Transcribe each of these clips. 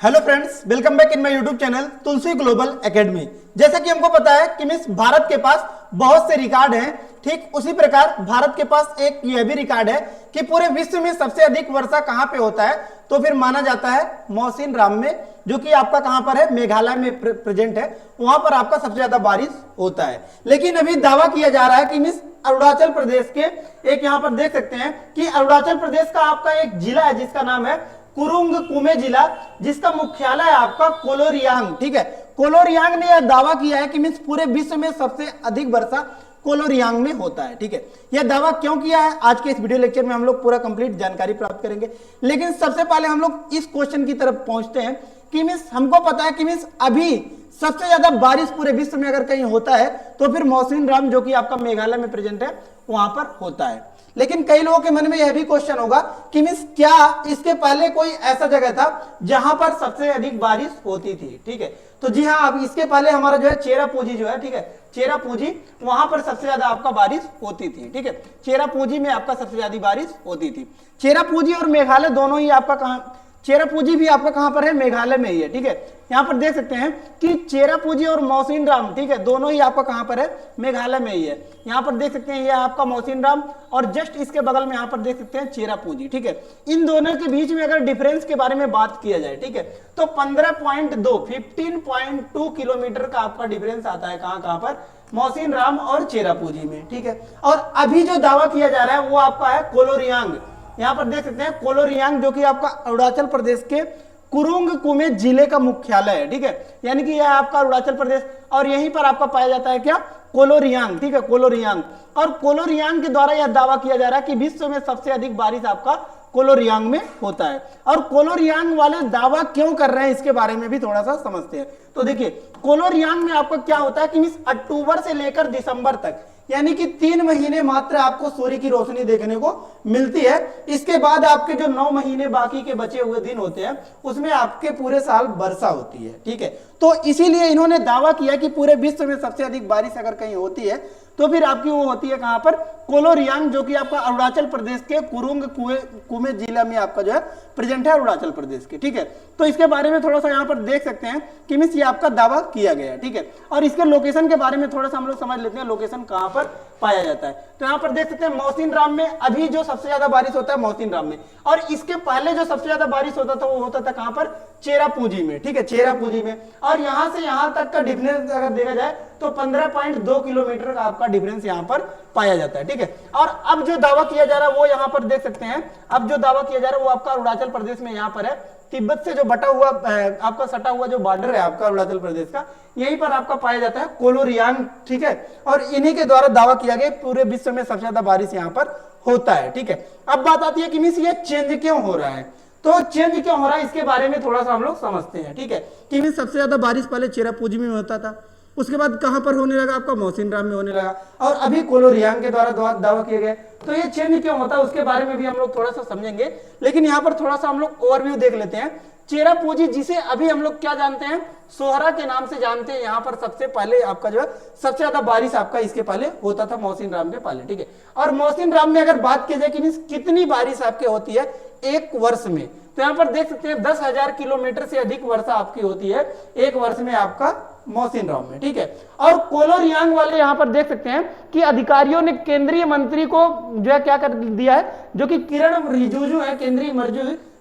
Hello friends, welcome back in my YouTube channel Tulsi global academy. जैसा कि हमको पता है कि मिस भारत के पास बहुत से रिकॉर्ड हैं, ठीक उसी प्रकार भारत के पास एक यह भी रिकॉर्ड है कि पूरे विश्व में सबसे अधिक वर्षा कहां पे होता है, तो फिर माना जाता है मौसिन राम में, जो कि आपका कहां पर है, मेघालय में प्रेजेंट है। वहां पर आपका सबसे ज्यादा बारिश होता है। लेकिन अभी दावा किया जा रहा है कि मिस अरुणाचल प्रदेश के एक यहाँ पर देख सकते हैं कि अरुणाचल प्रदेश का आपका एक जिला है जिसका नाम है कुरुंग कुमे जिला, जिसका मुख्यालय है आपका कोलोरियांग। ठीक है, कोलोरियांग ने यह दावा किया है कि मीन्स पूरे विश्व में सबसे अधिक वर्षा कोलोरियांग में होता है। ठीक है, यह दावा क्यों किया है आज के इस वीडियो लेक्चर में हम लोग पूरा कंप्लीट जानकारी प्राप्त करेंगे। लेकिन सबसे पहले हम लोग इस क्वेश्चन की तरफ पहुंचते हैं कि मीन्स हमको पता है कि मीन्स अभी सबसे ज्यादा बारिश पूरे विश्व में अगर कहीं होता है तो फिर मौसिन राम, जो कि आपका मेघालय में प्रेजेंट है, वहां पर होता है। लेकिन कई लोगों के मन में यह भी क्वेश्चन होगा कि मीन्स क्या इसके पहले कोई ऐसा जगह था जहां पर सबसे अधिक बारिश होती थी। ठीक है, तो जी हाँ, अब इसके पहले हमारा जो है चेरापूंजी जो है, ठीक है, चेरापूंजी, वहां पर सबसे ज्यादा आपका बारिश होती थी। ठीक है, चेरापूंजी में आपका सबसे ज्यादा बारिश होती थी। चेरापूंजी और मेघालय दोनों ही आपका कहां, चेरापूंजी भी आपका कहां पर है, मेघालय में ही है। ठीक है, यहां पर देख सकते हैं कि चेरापूंजी और मौसिन राम, ठीक है, दोनों ही आपका कहां पर है, मेघालय में ही है। यहां पर देख सकते हैं ये आपका मौसिन राम और जस्ट इसके बगल में यहां पर देख सकते हैं चेरापूंजी। ठीक है, इन दोनों के बीच में अगर डिफरेंस के बारे में बात किया जाए, ठीक है, तो 15.2 किलोमीटर का आपका डिफरेंस आता है। कहां पर, मौसिन राम और चेरापूंजी में। ठीक है, और अभी जो दावा किया जा रहा है वो आपका है कोलोरियांग। यहां पर देख सकते हैं कोलोरियांग, जो कि आपका अरुणाचल प्रदेश के कुरुंग कुमे जिले का मुख्यालय है। ठीक है, यानी कि यह आपका अरुणाचल प्रदेश, और यहीं पर आपका पाया जाता है क्या, कोलोरियांग। ठीक है, कोलोरियांग, और कोलोरियांग के द्वारा यह दावा किया जा रहा है कि विश्व में सबसे अधिक बारिश आपका कोलोरियांग में होता है। और कोलोरियांग वाले दावा क्यों कर रहे हैं इसके बारे में भी थोड़ा सा समझते हैं। तो देखिए, कोलोरियांग में आपका क्या होता है कि अक्टूबर से लेकर दिसंबर तक, यानी कि 3 महीने मात्र आपको सूर्य की रोशनी देखने को मिलती है। इसके बाद आपके जो 9 महीने बाकी के बचे हुए दिन होते हैं उसमें आपके पूरे साल वर्षा होती है। ठीक है, तो इसीलिए इन्होंने दावा किया कि पूरे विश्व में सबसे अधिक बारिश अगर कहीं होती है तो फिर आपकी वो होती है कहां पर, कोलोरियांग, जो कि आपका अरुणाचल प्रदेश के कुरुंग कुमे जिला में आपका जो है प्रेजेंट है, अरुणाचल प्रदेश के। ठीक है, तो इसके बारे में थोड़ा सा यहां पर देख सकते हैं कि मिस ये आपका दावा किया गया है। ठीक है, और इसके लोकेशन के बारे में थोड़ा सा हम लोग समझ लेते हैं, लोकेशन कहां पर पाया जाता है। तो यहां पर देख सकते हैं मौसिन राम में अभी जो सबसे ज्यादा बारिश होता है मौसिन राम में, और इसके पहले जो सबसे ज्यादा बारिश होता था वो होता था कहां पर, चेरापूंजी में। ठीक है, चेरापूंजी में, और यहां से यहां तक का डिफरेंस अगर देखा जाए तो 15.2 किलोमीटर का आपका डिफरेंस यहां पर पाया जाता है। ठीक है, और अब जो दावा किया जा रहा है वो यहां पर देख सकते हैं, अब जो दावा किया जा रहा है वो आपका अरुणाचल प्रदेश में यहां पर है, तिब्बत से जो बटा हुआ आपका सटा हुआ जो बॉर्डर है आपका अरुणाचल प्रदेश का, यहीं पर आपका पाया जाता है कोलोरियांग। ठीक है, और इन्हीं के द्वारा दावा किया गया पूरे विश्व में सबसे ज्यादा बारिश यहां पर होता है। ठीक है, अब बात आती है कि मिस ये चेंज क्यों हो रहा है, तो चेंज क्यों हो रहा है इसके बारे में थोड़ा सा हम लोग समझते हैं। ठीक है, कि मिस सबसे ज्यादा बारिश पहले चेरापूंजी में होता था, उसके बाद कहां पर होने लगा, आपका मौसिन राम में होने लगा, और अभी कोलोरियांग के द्वारा दावा किए गए। तो ये चेंज क्यों होता है उसके बारे में भी हम लोग थोड़ा सा समझेंगे। लेकिन यहाँ पर थोड़ा सा हम लोग ओवरव्यू देख लेते हैं। चेरापूंजी, जिसे अभी हम लोग क्या जानते हैं, सोहरा के नाम से जानते हैं, यहाँ पर सबसे पहले आपका जो है सबसे ज्यादा बारिश आपका इसके पहले होता था, मौसिन राम के पहले। ठीक है, और मौसिन राम में अगर बात की जाए कि कितनी बारिश आपके होती है एक वर्ष में, तो यहाँ पर देख सकते हैं 10,000 किलोमीटर से अधिक वर्षा आपकी होती है एक वर्ष में आपका मौसिन राम में। ठीक है, और कोलोरियांग वाले यहां पर देख सकते हैं कि अधिकारियों ने केंद्रीय मंत्री को जो है क्या कर दिया है, जो कि किरण रिजिजू है, केंद्रीय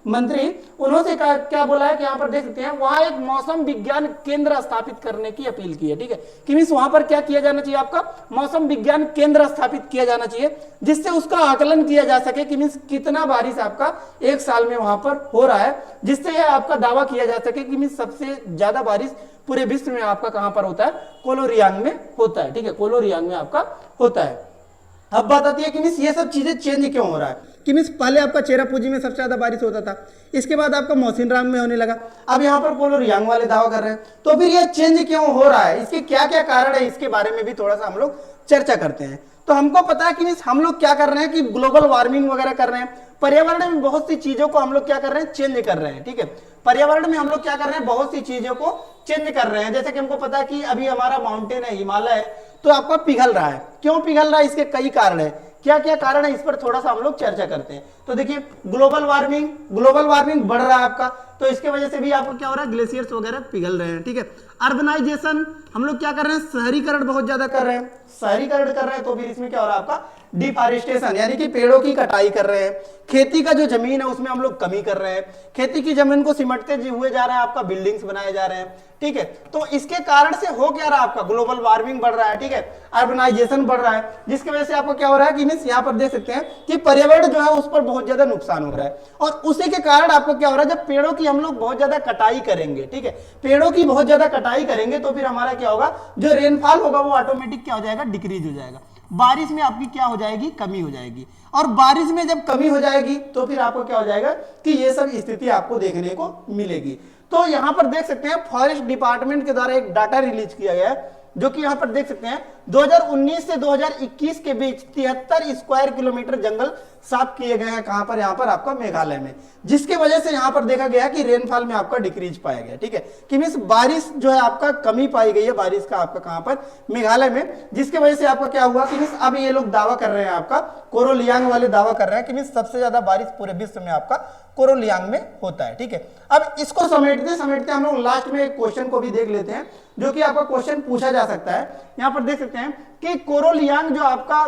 मंत्री, उन्होंने क्या बोला है कि यहां पर देख सकते हैं वहां एक मौसम विज्ञान केंद्र स्थापित करने की अपील की है। ठीक है, कि मीन्स वहां पर क्या किया जाना चाहिए, आपका मौसम विज्ञान केंद्र स्थापित किया जाना चाहिए, जिससे उसका आकलन किया जा सके कि मीन्स कितना बारिश आपका एक साल में वहां पर हो रहा है, जिससे यह आपका दावा किया जा सके कि मीन्स सबसे ज्यादा बारिश पूरे विश्व में आपका कहां पर होता है, कोलोरियांग में होता है। ठीक है, कोलोरियांग में आपका होता है। अब बात आती है कि मिस ये सब चीजें चेंज क्यों हो रहा है, कि मिस पहले आपका चेरापूंजी में सबसे ज्यादा बारिश होता था, इसके बाद आपका मौसिन राम में होने लगा, अब यहाँ पर कोलोरियांग वाले दावा कर रहे हैं, तो फिर ये चेंज क्यों हो रहा है, इसके क्या क्या कारण है, इसके बारे में भी थोड़ा सा हम लोग चर्चा करते हैं। तो हमको पता है कि मिस हम लोग क्या कर रहे हैं कि ग्लोबल वार्मिंग वगैरह कर रहे हैं, पर्यावरण में बहुत सी चीजों को हम लोग क्या कर रहे हैं, चेंज कर रहे हैं। ठीक है, पर्यावरण में हम लोग क्या कर रहे हैं, बहुत सी चीजों को चेंज कर रहे हैं। जैसे कि हमको पता है कि अभी हमारा माउंटेन है, हिमालय है, तो आपका पिघल रहा है। क्यों पिघल रहा है, इसके कई कारण है। क्या क्या कारण है, इस पर थोड़ा सा हम लोग चर्चा करते हैं। तो देखिए ग्लोबल वार्मिंग बढ़ रहा है आपका, तो इसके वजह से भी आपको क्या हो रहा है, ग्लेशियर्स वगैरह पिघल रहे हैं, ठीक है। अर्बनाइजेशन, हम लोग क्या कर रहे हैं, शहरीकरण बहुत ज्यादा कर रहे हैं, शहरीकरण कर रहे हैं, तो फिर इसमें क्या हो रहा है आपका, डिफॉरेस्टेशन, यानी कि पेड़ों की कटाई कर रहे हैं। खेती का जो जमीन है उसमें हम लोग कमी कर रहे हैं, खेती की जमीन को सिमटते हुए जा रहा है, आपका बिल्डिंग्स बनाए जा रहे हैं, ठीक है। तो इसके कारण से हो क्या रहा है, आपका ग्लोबल वार्मिंग बढ़ रहा है, ठीक है, अर्बनाइजेशन बढ़ रहा है, जिसकी वजह से आपको क्या हो रहा है कि मींस यहाँ पर देख सकते हैं कि पर्यावरण जो है उस पर बहुत ज्यादा नुकसान हो रहा है। और उसी के कारण आपको क्या हो रहा है, जब पेड़ों की हम लोग बहुत ज्यादा कटाई करेंगे, ठीक है, पेड़ों की बहुत ज्यादा कटाई करेंगे, तो फिर हमारा क्या होगा, जो रेनफॉल होगा वो ऑटोमेटिक क्या हो जाएगा, डिक्रीज हो जाएगा। बारिश में आपकी क्या हो जाएगी, कमी हो जाएगी। और बारिश में जब कमी हो जाएगी तो फिर आपको क्या हो जाएगा कि ये सब स्थिति आपको देखने को मिलेगी। तो यहां पर देख सकते हैं फॉरेस्ट डिपार्टमेंट के द्वारा एक डाटा रिलीज किया गया है, जो कि यहां पर देख सकते हैं 2019 से 2021 के बीच 73 स्क्वायर किलोमीटर जंगल साफ किए गए हैं। कहां पर, यहां पर आपका मेघालय में, जिसकी वजह से यहां पर देखा गया कि रेनफॉल में आपका डिक्रीज पाया गया, ठीक है, कि मींस बारिश जो है आपका कमी पाई गई है बारिश का आपका कहां पर, मेघालय में, जिसकी वजह से आपका क्या हुआ कि मींस अब ये लोग दावा कर रहे हैं, आपका कोरोलियांग वाले दावा कर रहे हैं कि मींस सबसे ज्यादा बारिश पूरे विश्व में आपका कोरोलियांग में होता है, ठीक है। अब इसको समेटते समेटते हम लोग लास्ट में एक क्वेश्चन को भी देख लेते हैं, जो कि आपका क्वेश्चन पूछा जा सकता है। यहां पर देख सकते हैं कि कोरोलियांग जो आपका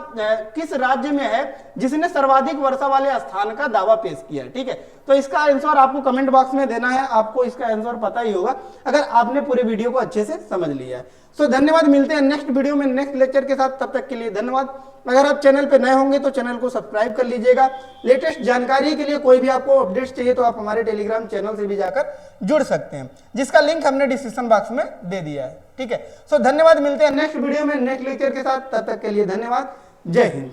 किस राज्य में है जिसने सर्वाधिक वर्षा वाले स्थान का दावा पेश किया है, ठीक है। तो इसका आंसर आपको कमेंट बॉक्स में देना है, आपको इसका आंसर पता ही होगा अगर आपने पूरे वीडियो को अच्छे से समझ लिया है। सो धन्यवाद, मिलते हैं नेक्स्ट वीडियो में नेक्स्ट लेक्चर के साथ, तब तक के लिए धन्यवाद। अगर आप चैनल पे नए होंगे तो चैनल को सब्सक्राइब कर लीजिएगा। लेटेस्ट जानकारी के लिए कोई भी आपको अपडेट्स चाहिए तो आप हमारे टेलीग्राम चैनल से भी जाकर जुड़ सकते हैं, जिसका लिंक हमने डिस्क्रिप्शन बॉक्स में दे दिया है, ठीक है। सो धन्यवाद, मिलते हैं नेक्स्ट वीडियो में नेक्स्ट लेक्चर के साथ, तब तक के लिए धन्यवाद, जय हिंद।